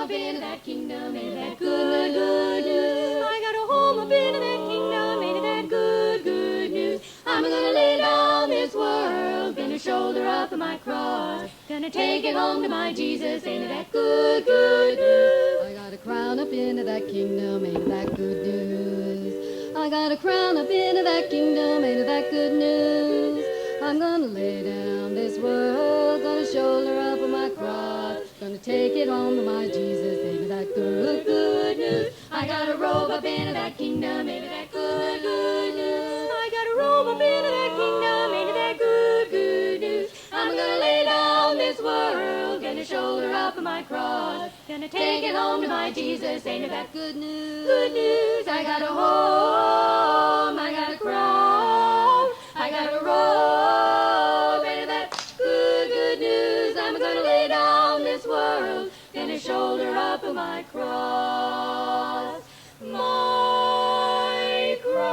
up into that kingdom, into that good, good news. I got a home up into that kingdom, into that good, good news. I'm gonna lay down this world, gonna shoulder up my cross, gonna take it home to my Jesus, into that good, good news. I got a crown up into that kingdom, into that good news. I got a crown up into that kingdom, into that good news. I'm gonna lay down this world, gonna shoulder up my cross, gonna take it home to my Jesus, into that good, good news. I got a robe up into that kingdom, into that good, good news. I got a robe up into that kingdom, into that good, good news. I'm gonna lay down this world, gonna shoulder up my cross, gonna take it home to my Jesus, into that good news, good news. I got a home, I got a crown, I got a robe, into that good, good news. I'm gonna lay down this world, gonna shoulder up my cross, my cross.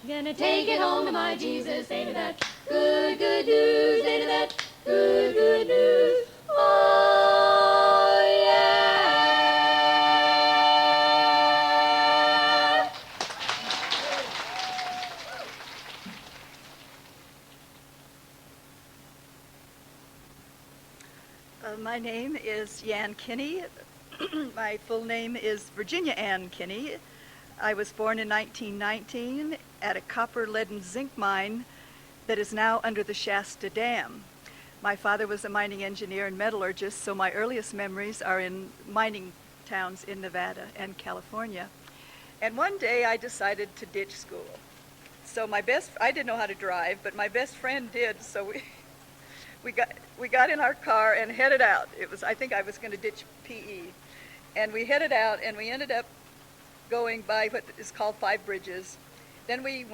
Gonna take it home to my Jesus, into that good, good news, into that good, good news. Oh, yeah. My name is Yan Kinney. My full name is Virginia Ann Kinney. I was born in 1919 at a copper, lead, and zinc mine that is now under the Shasta Dam. My father was a mining engineer and metallurgist, so my earliest memories are in mining towns in Nevada and California. And one day I decided to ditch school. So I didn't know how to drive, but my best friend did, so we got in our car and headed out. I think I was going to ditch PE. And we headed out, and we ended up going by what is called Five Bridges. Then we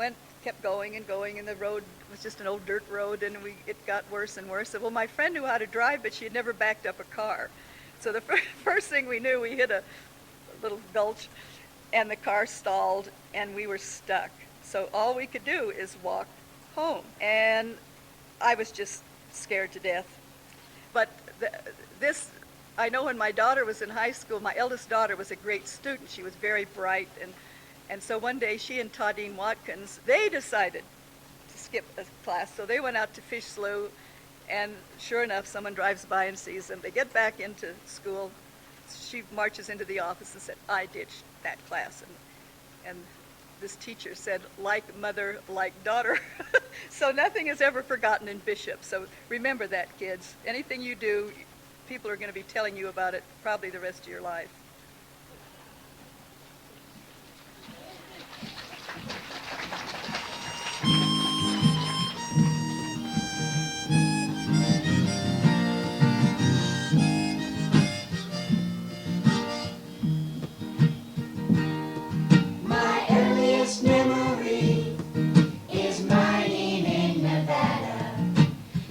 kept going, and the road was just an old dirt road, and it got worse and worse. Well, my friend knew how to drive, but she had never backed up a car. So the first thing we knew, we hit a little gulch, and the car stalled, and we were stuck. So all we could do is walk home. And I was just scared to death. But I know when my daughter was in high school, my eldest daughter was a great student. She was very bright. And so one day she and Toddine Watkins, they decided to skip a class. So they went out to Fish Slough, and sure enough, someone drives by and sees them. They get back into school. She marches into the office and said, I ditched that class. And this teacher said, like mother, like daughter. So nothing is ever forgotten in Bishop. So remember that, kids. Anything you do, people are going to be telling you about it probably the rest of your life. My earliest memory is mining in Nevada,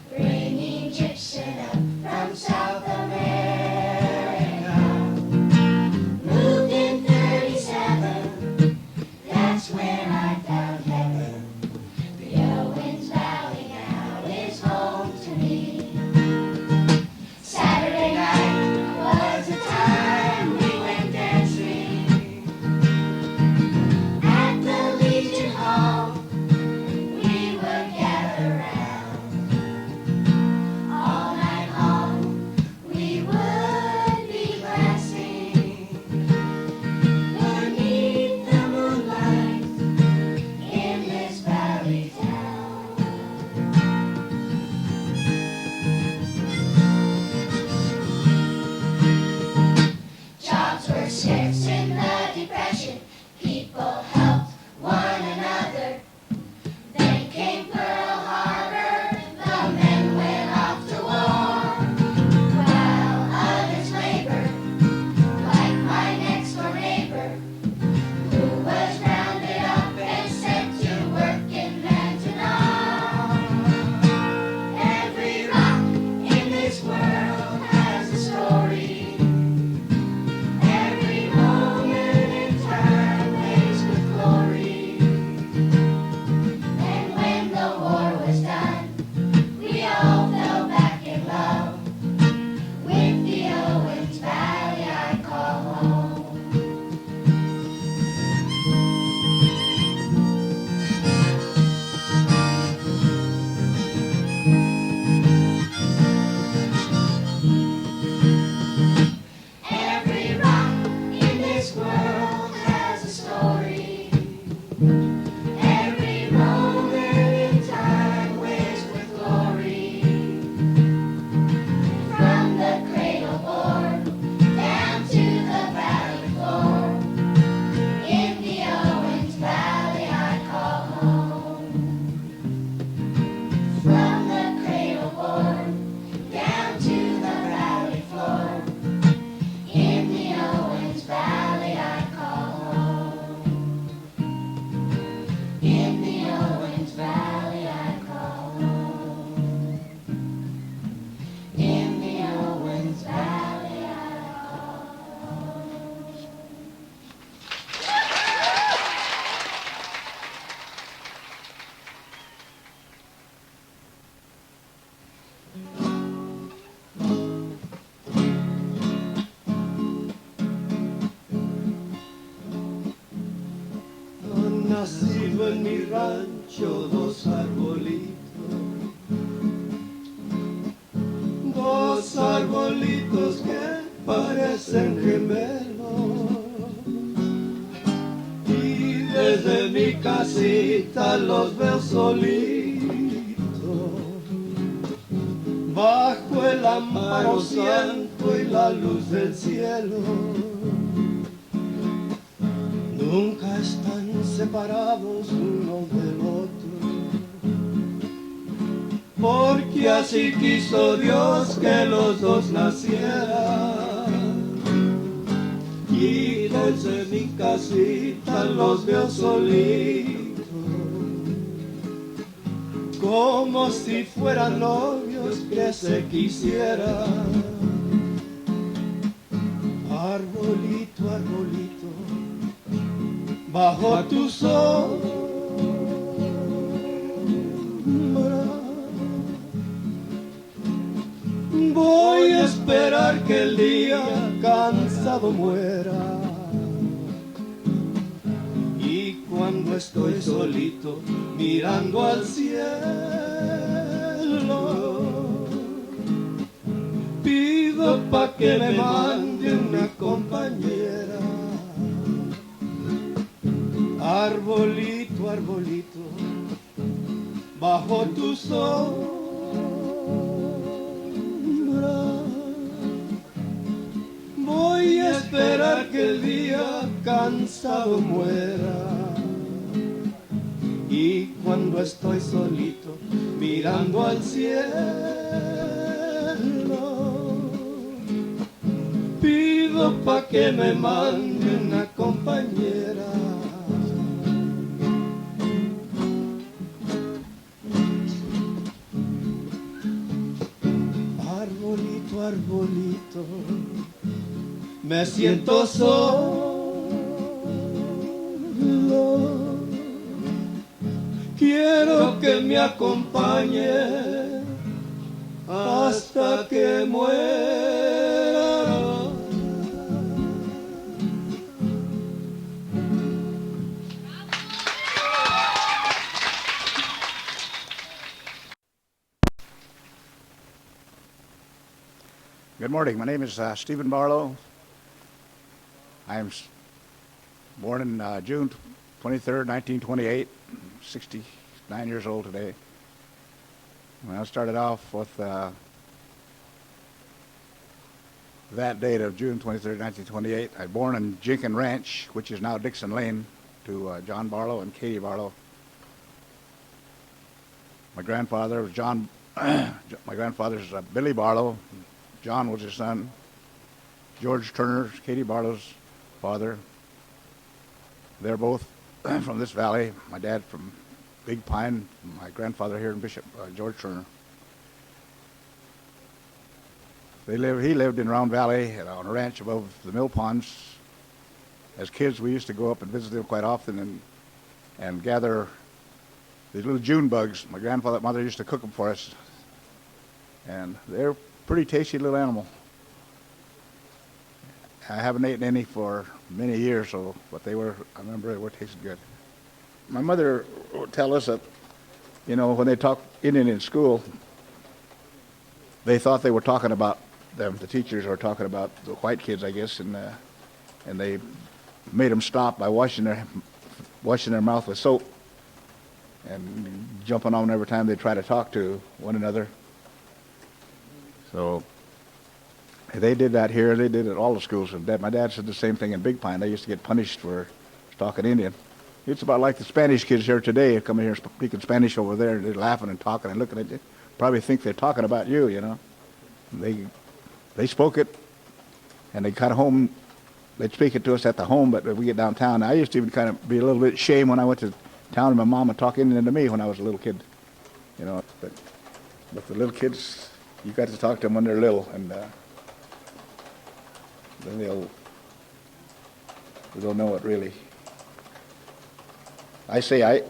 bringing gypsum up from South America. nacido en mi rancho dos arbolitos que parecen gemelos, y desde mi casita los veo solitos, bajo el amparo santo y la luz del cielo. Nunca están separados uno del otro, porque así quiso Dios que los dos nacieran. Y desde mi casita los veo solitos, como si fueran novios que se quisieran. Arbolito, arbolito, bajo tu sombra voy a esperar que el día cansado muera. Y cuando estoy solito mirando al cielo, pido pa' que me mande una compañera. Arbolito, arbolito, bajo tu sombra voy a esperar que el día cansado muera. Y cuando estoy solito mirando al cielo, pido pa' que me mande una compañera. Arbolito, arbolito, me siento solo, quiero que me acompañe hasta que muera. Good morning. My name is Stephen Barlow. I am born in June 23rd, 1928, 69 years old today. When I started off with that date of June 23rd, 1928, I was born in Jenkins Ranch, which is now Dixon Lane, to John Barlow and Katie Barlow. My grandfather was John. My grandfather's Billy Barlow. John was his son. George Turner, Katie Barlow's father. They're both from this valley. My dad from Big Pine. My grandfather here in Bishop, George Turner. He lived in Round Valley on a ranch above the mill ponds. As kids, we used to go up and visit them quite often and gather these little June bugs. My mother used to cook them for us, and they're pretty tasty little animal. I haven't eaten any for many years, but I remember they were tasting good. My mother would tell us that, when they talked Indian in school, they thought they were talking about them. The teachers were talking about the white kids, I guess, and they made them stop by washing their mouth with soap and jumping on them every time they try to talk to one another. So they did that here. They did it at all the schools. And my dad said the same thing in Big Pine. They used to get punished for talking Indian. It's about like the Spanish kids here today come in here speaking Spanish over there. They're laughing and talking and looking at you. Probably think they're talking about you, They spoke it, and they got home. They'd speak it to us at the home, but if we get downtown, I used to even kind of be a little bit ashamed when I went to town and my mom would talk Indian to me when I was a little kid, But the little kids, you got to talk to them when they're little, and then they'll know it really. I say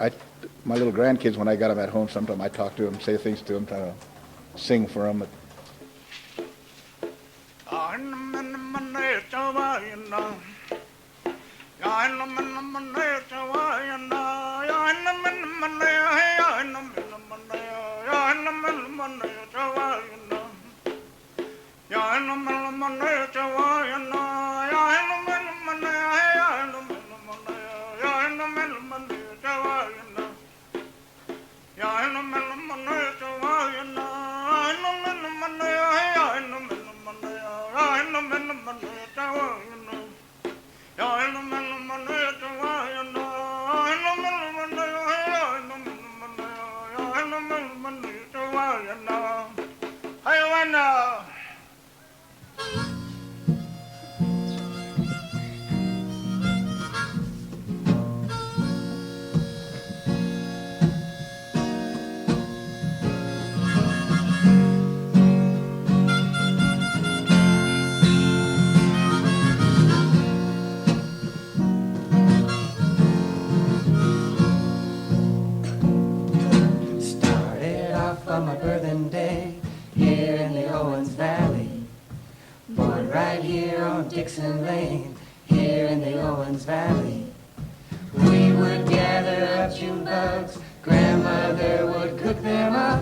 my little grandkids, when I got them at home, sometimes I talk to them, say things to them, try to sing for them. Started off on my birthing day here in the Owens Valley. Born right here on Dixon Lane, here in the Owens Valley. We would gather up June bugs, grandmother would cook them up.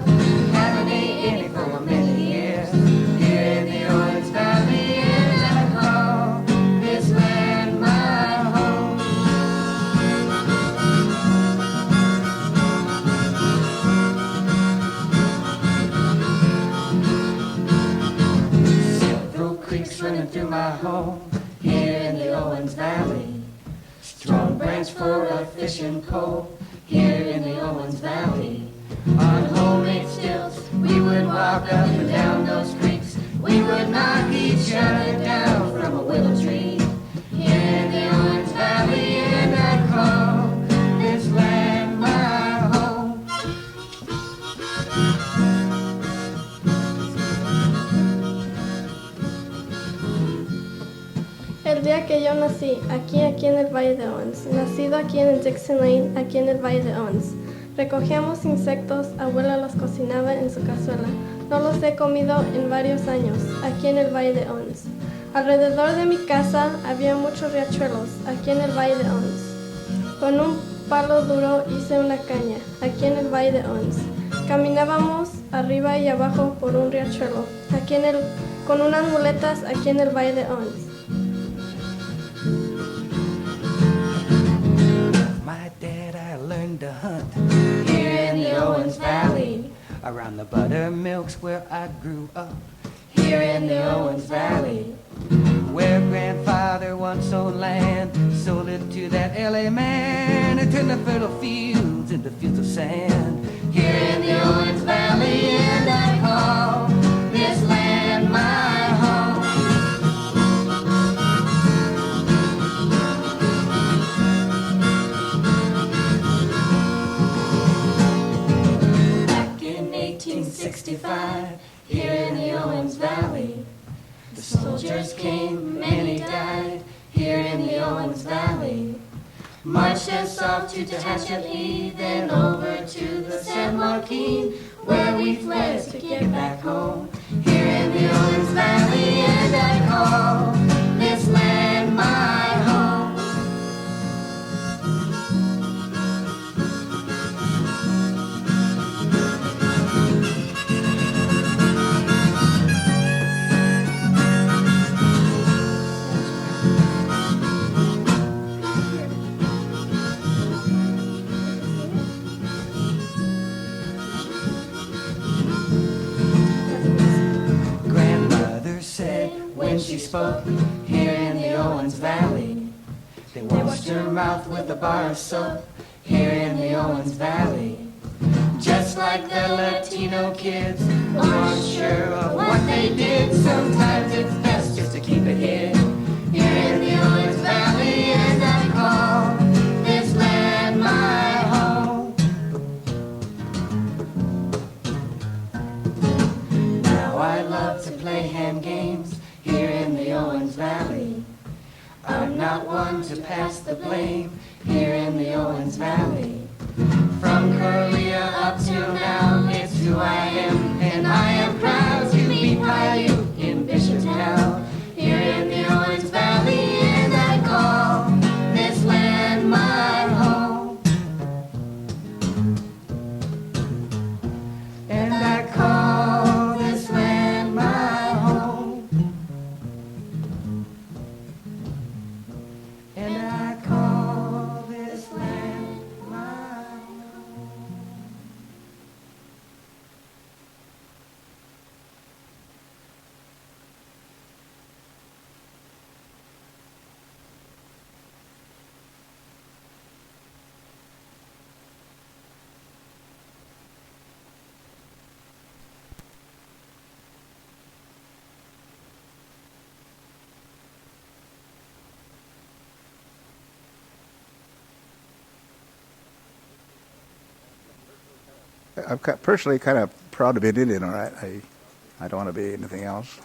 Haven't ate any for many years, here in the Owens Valley. And I call this land my home. Several creeks running through my home, here in the Owens Valley. Strong branch for a fishing pole, here in the Owens Valley. On homemade stilts, we would walk up and down those creeks. We would knock each other down from a willow tree, here in the Owens Valley. And I call this land my home. El día que yo nací, aquí en el Valle de Owens, nacido aquí en el Dixon Lane, aquí en el Valle de Owens. Recogíamos insectos, abuela los cocinaba en su cazuela. No los he comido en varios años, aquí en el Valle de Owens. Alrededor de mi casa había muchos riachuelos, aquí en el Valle de Owens. Con un palo duro hice una caña, aquí en el Valle de Owens. Caminábamos arriba y abajo por un riachuelo, con unas muletas aquí en el Valle de Owens. My dad, I learned to hunt here in the Owens Valley. Around the buttermilks where I grew up, here in the Owens Valley. Where grandfather once owned land, sold it to that LA man who turned the fertile fields into fields of sand, here in the Owens Valley. And I call this land my home. Back in 1865, here in the Owens Valley, the soldiers came, many died, here in the Owens Valley. Marched us off to Tehachapi, then over to the San Joaquin, where we fled to get back home, here in the Owens Valley. And I call this land my home. Grandmother said when she spoke here in the Owens Valley, they washed her mouth with a bar of soap here in the Owens Valley. Just like the Latino kids aren't sure of what they did, sometimes it's best just to keep it hid here in the Owens Valley. And I call this land my home. Now I love to play hand games here in the Owens Valley. I'm not one to pass the blame here in the Owens Valley. From Korea up till now, it's who I am, and I am proud to be Paiute in Bishoptown, here in the Owens Valley. And I call this land my home. And I call this land my home. I'm personally kind of proud to be an Indian, all right? I don't want to be anything else.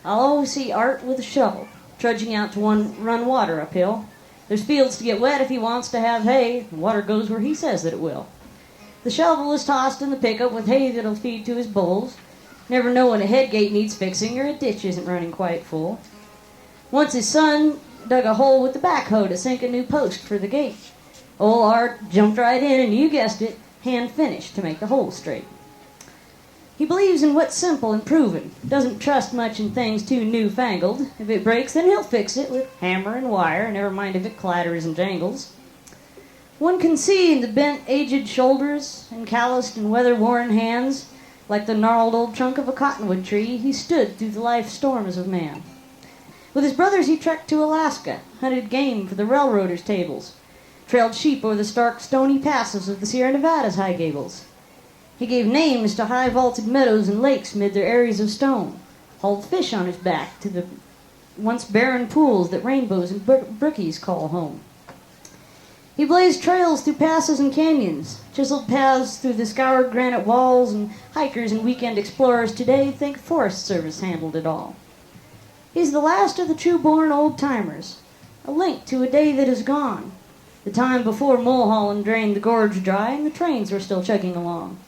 I'll always see Art with a shovel, trudging out to run water uphill. There's fields to get wet if he wants to have hay. Water goes where he says that it will. The shovel is tossed in the pickup with hay that'll feed to his bulls. Never know when a head gate needs fixing or a ditch isn't running quite full. Once his son dug a hole with the backhoe to sink a new post for the gate. Old Art jumped right in and you guessed it, hand finished to make the hole straight. He believes in what's simple and proven, doesn't trust much in things too newfangled. If it breaks, then he'll fix it with hammer and wire, never mind if it clatters and jangles. One can see in the bent, aged shoulders and calloused and weather-worn hands, like the gnarled old trunk of a cottonwood tree, he stood through the life storms of man. With his brothers he trekked to Alaska, hunted game for the railroaders' tables, trailed sheep over the stark, stony passes of the Sierra Nevada's high gables. He gave names to high vaulted meadows and lakes mid their areas of stone, hauled fish on his back to the once barren pools that rainbows and brookies call home. He blazed trails through passes and canyons, chiseled paths through the scoured granite walls, and hikers and weekend explorers today think Forest Service handled it all. He's the last of the true-born old-timers, a link to a day that is gone, the time before Mulholland drained the gorge dry and the trains were still chugging along.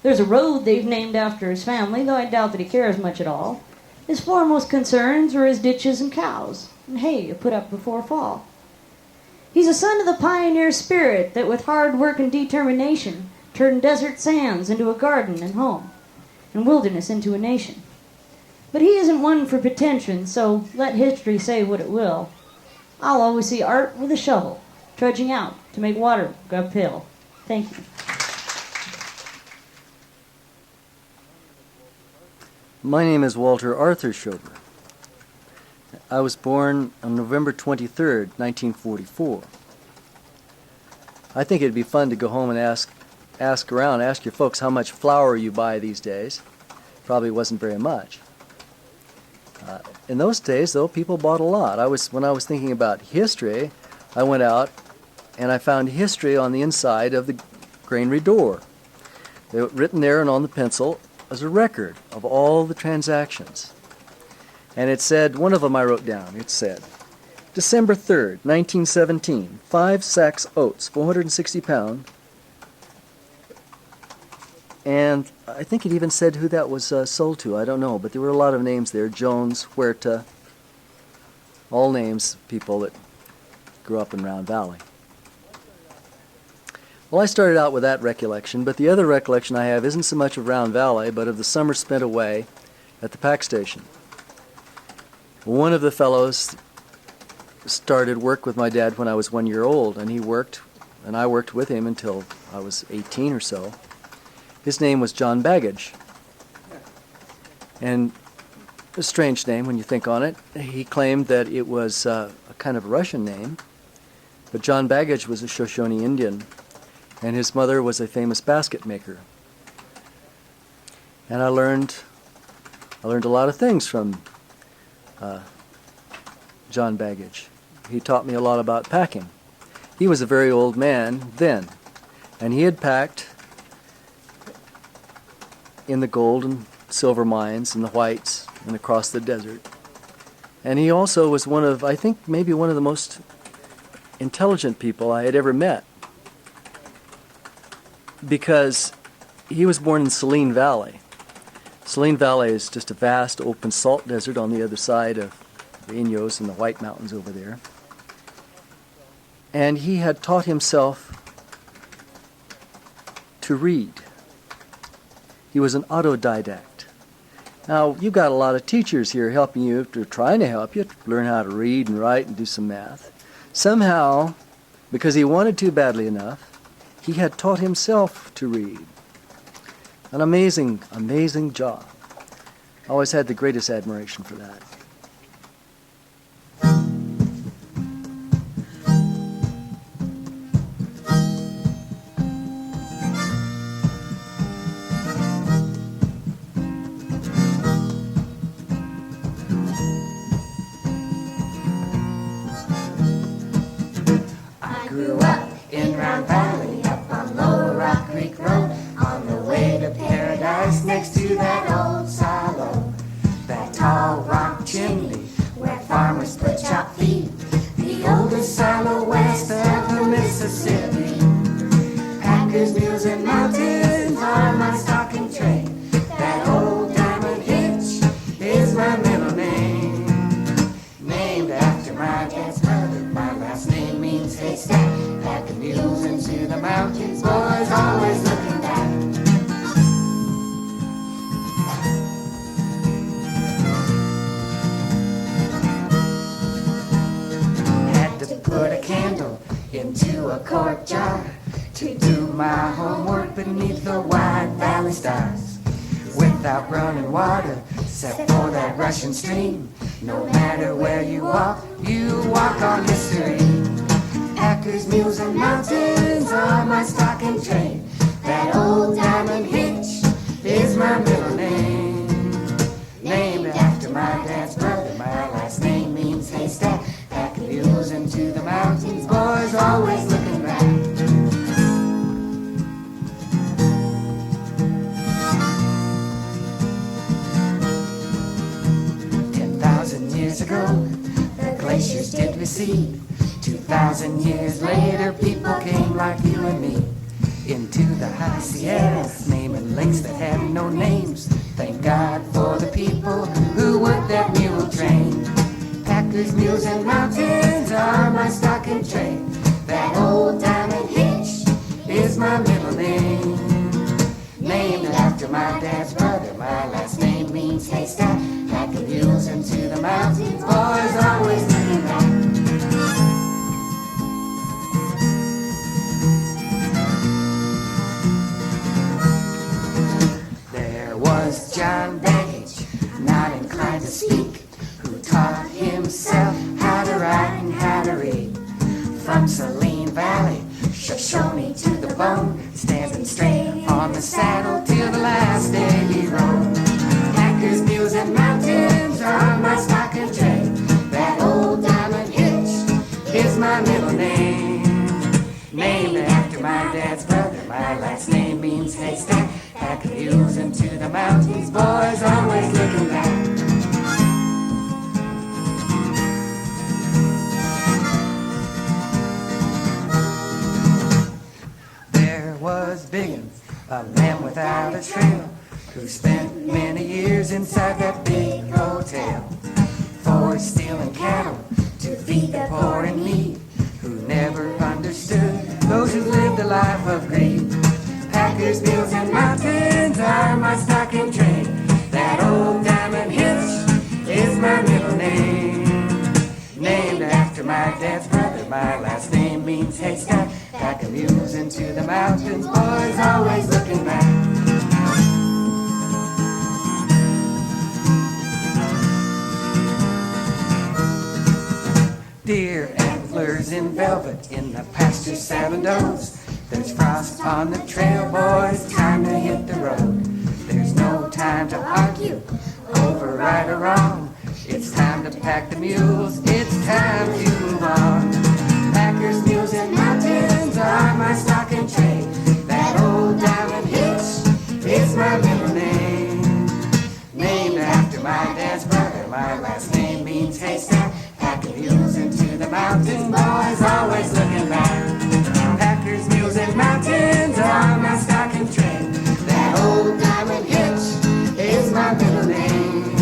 There's a road they've named after his family, though I doubt that he cares much at all. His foremost concerns were his ditches and cows, and hay to put up before fall. He's a son of the pioneer spirit that with hard work and determination turned desert sands into a garden and home, and wilderness into a nation. But he isn't one for pretension, so let history say what it will. I'll always see Art with a shovel, trudging out to make water go uphill. Thank you. My name is Walter Arthur Schober. I was born on November 23rd, 1944. I think it'd be fun to go home and ask your folks how much flour you buy these days. Probably wasn't very much. In those days, though, people bought a lot. When I was thinking about history, I went out and I found history on the inside of the granary door. They were written there and on the pencil as a record of all the transactions. And it said, one of them I wrote down, it said, December 3rd, 1917, 5 sacks oats, 460 pounds. And I think it even said who that was sold to. I don't know, but there were a lot of names there. Jones, Huerta, all names, people that grew up in Round Valley. Well, I started out with that recollection, but the other recollection I have isn't so much of Round Valley, but of the summer spent away at the pack station. One of the fellows started work with my dad when I was 1 year old, and he worked, and I worked with him until I was 18 or so. His name was John Baggage. And a strange name when you think on it. He claimed that it was a kind of Russian name, but John Baggage was a Shoshone Indian, and his mother was a famous basket maker. And I learned a lot of things from John Baggage. He taught me a lot about packing. He was a very old man then, and he had packed in the gold and silver mines and the whites and across the desert. And he also was one of, I think, maybe one of the most intelligent people I had ever met, because he was born in Saline Valley. Saline Valley is just a vast open salt desert on the other side of the Inyos and the White Mountains over there. And he had taught himself to read. He was an autodidact. Now, you've got a lot of teachers here helping you, trying to help you to learn how to read and write and do some math. Somehow, because he wanted to badly enough, he had taught himself to read. An amazing, amazing job. I always had the greatest admiration for that. I grew up in Round Valley, up on Lower Rock Creek Road, on the way to paradise next to that old silo. That tall rock chimney where farmers put chopped feed, the oldest silo west of the Mississippi. Packers, mules, and mountains are my stock and trade. That old diamond hitch is my middle name. Named after my dad's brother, my last name means haystack. Packing mules into the mountains, boys always looking back. Had to put a candle into a quart jar to do my homework beneath the wide valley stars. Without running water, except for that rushing stream, no matter where you walk on history. Packers, mules, and mountains are my stock and trade. That old diamond hitch is my middle name. Named after my dad's brother, my last name means haystack. Packing mules into the mountains, boys always looking back. Years ago, the glaciers did recede. 2,000 years later, people came like you and me into the high Sierras, naming lakes that had no names. Thank God for the people who worked that mule train. Packers, mules, and mountains are my stock and trade. That old diamond hitch is my middle name. Named after my dad's brother, my last name means haystack. Packing mules into the mountains, boys always looking back. There was John Baggage, not inclined to speak, who taught himself how to write and how to read. From Saline Valley, Shoshone to the bone, standing straight on the saddle till the last day he rode. Packers, mules, and mountains are my stock and trade. That old diamond hitch is my middle name. Named after my dad's brother, my last name means haystack. Packing mules into the mountains, boys always looking back. There was Biggins, a man without a trail, who spent many years inside that big hotel, for stealing cattle to feed the poor in need, my last name means haystack. Pack of mules into the mountains, boys always looking back. Deer antlers in velvet in the pasture seven does. There's frost on the trail, boys, time to hit the road. There's no time to argue over right or wrong. It's time to pack the mules, it's time to move on. Packers, mules, and mountains are my stock and trade. That old diamond hitch is my middle name. Named after my dad's brother, my last name means haystack. Packing mules into the mountains, boys always looking back. Packers, mules, and mountains are my stock and trade. That old diamond hitch is my middle name.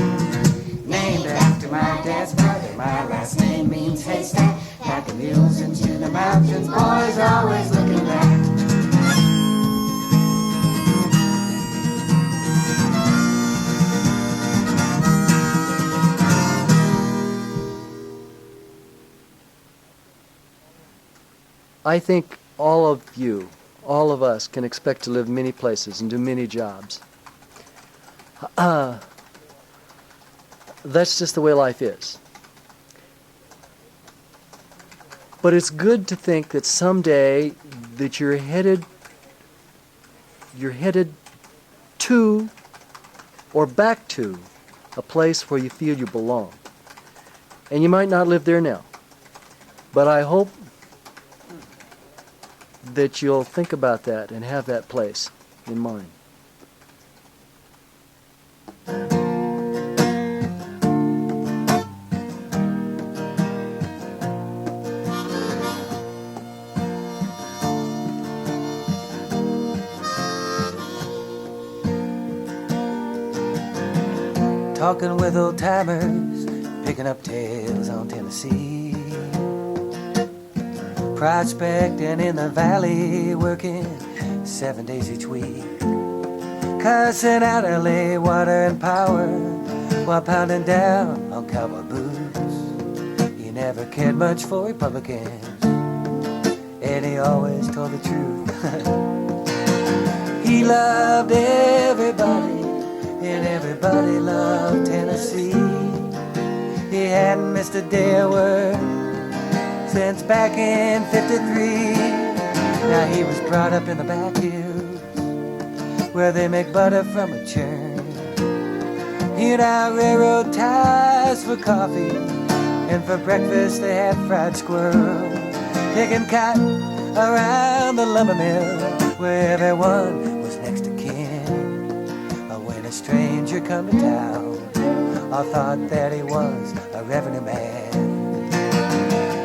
Named after my dad's brother, my last name means haystack. Packing mules into the mountains, boys always looking back. I think all of you, all of us, can expect to live many places and do many jobs. That's just the way life is. But it's good to think that someday that you're headed to or back to a place where you feel you belong. And you might not live there now, but I hope that you'll think about that and have that place in mind. Talking with old timers, picking up tales on Tennessee. Prospecting in the valley, working 7 days each week. Cussing out LA water and power while pounding down on cowboy boots. He never cared much for Republicans, and he always told the truth. He loved everybody, and everybody loved Tennessee. He hadn't missed a day of work since back in '53. Now he was brought up in the back hills where they make butter from a churn. He'd out railroad ties for coffee, and for breakfast they had fried squirrel. Picking cotton around the lumber mill where everyone was next to kin. When a stranger come to town, I thought that he was a revenue man.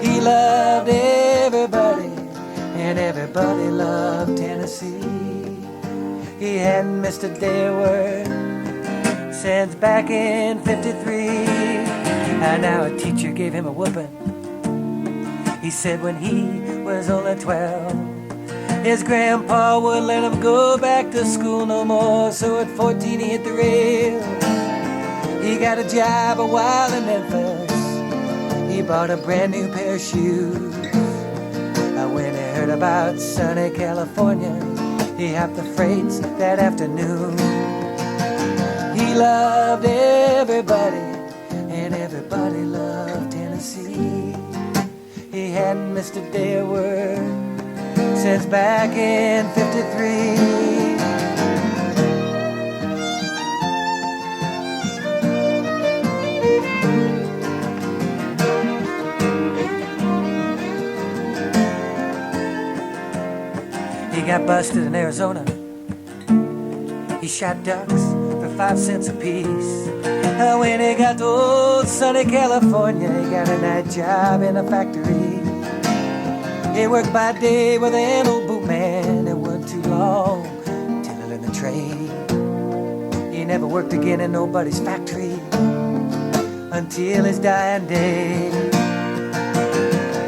He loved everybody, and everybody loved Tennessee. He hadn't missed a day of work since back in '53. And now a teacher gave him a whooping. He said when he was only 12, his grandpa wouldn't let him go back to school no more. So at 14 he hit the rail. He got a job a while in Memphis. He bought a brand new pair of shoes. When he heard about sunny California, he hopped the freights that afternoon. He loved everybody, and everybody loved Tennessee. He hadn't missed a day of work since back in '53. He got busted in Arizona. He shot ducks for 5 cents apiece. When he got to old sunny California, he got a night job in a factory. He worked by day with an old bootman. It wasn't too long till he learned the trade. He never worked again in nobody's factory until his dying day.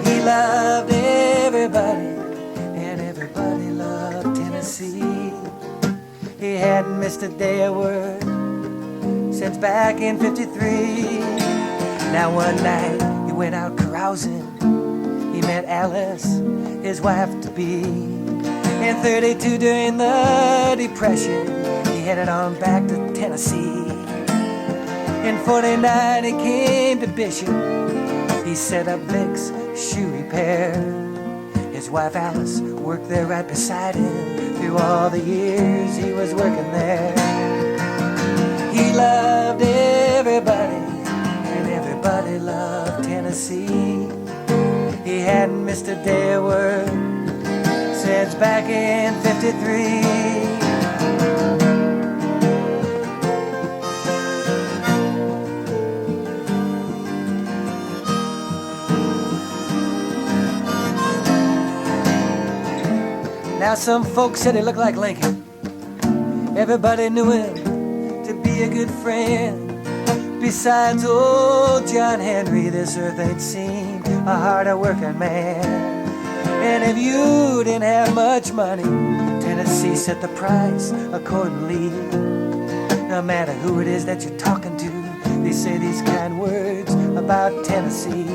He loved everybody, and everybody loved Tennessee. He hadn't missed a day of work since back in '53. Now one night he went out carousing. He met Alice, his wife to be. In 32 during the Depression, he headed on back to Tennessee. In 49 he came to Bishop, he set up Vic's shoe repair. His wife Alice worked there right beside him through all the years he was working there. He loved everybody, and everybody loved Tennessee. He hadn't missed a day of work since back in '53. Now some folks said he looked like Lincoln. Everybody knew him to be a good friend. Besides old John Henry, this earth ain't seen a harder working man. And if you didn't have much money, Tennessee set the price accordingly. No matter who it is that you're talking to, they say these kind words about Tennessee.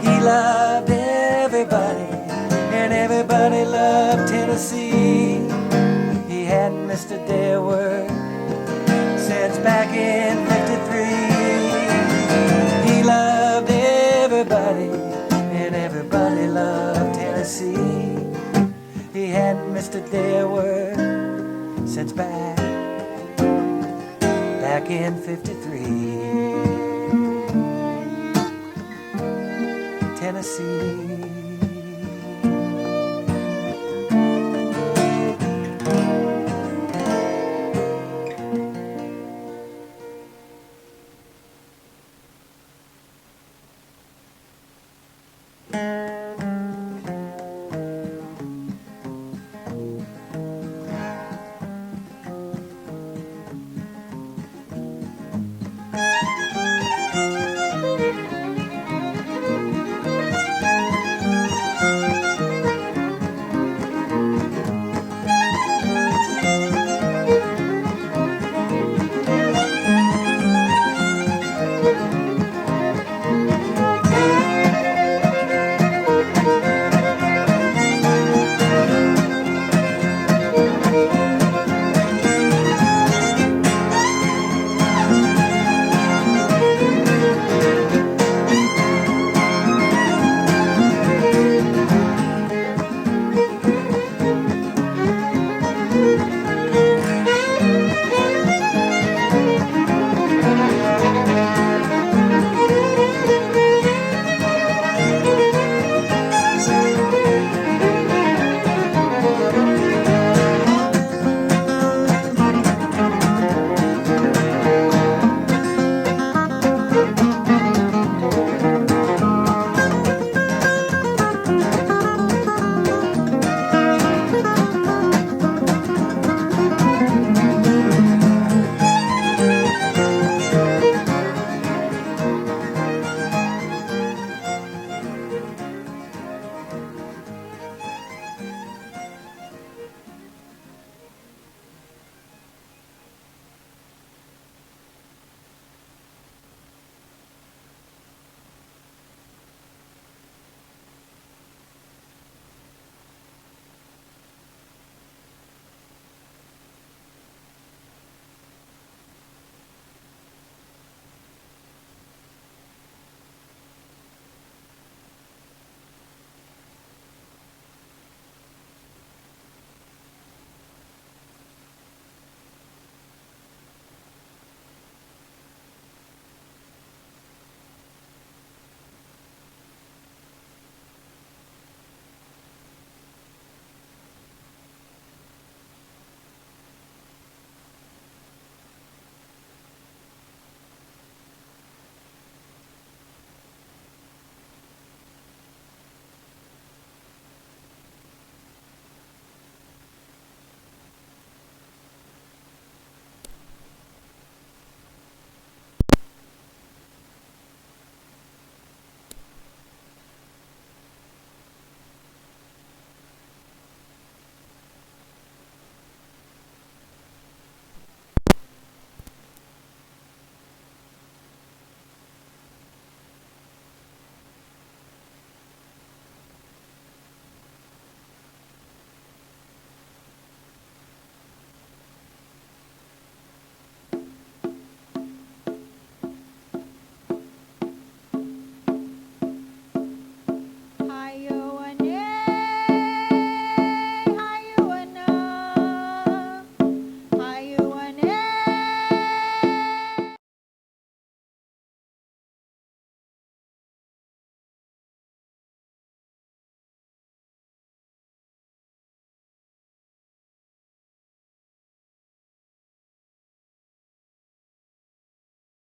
He loved everybody, and everybody loved Tennessee. He hadn't missed a day of work since back in '53. He loved everybody, and everybody loved Tennessee. He hadn't missed a day of work since back in '53. Tennessee.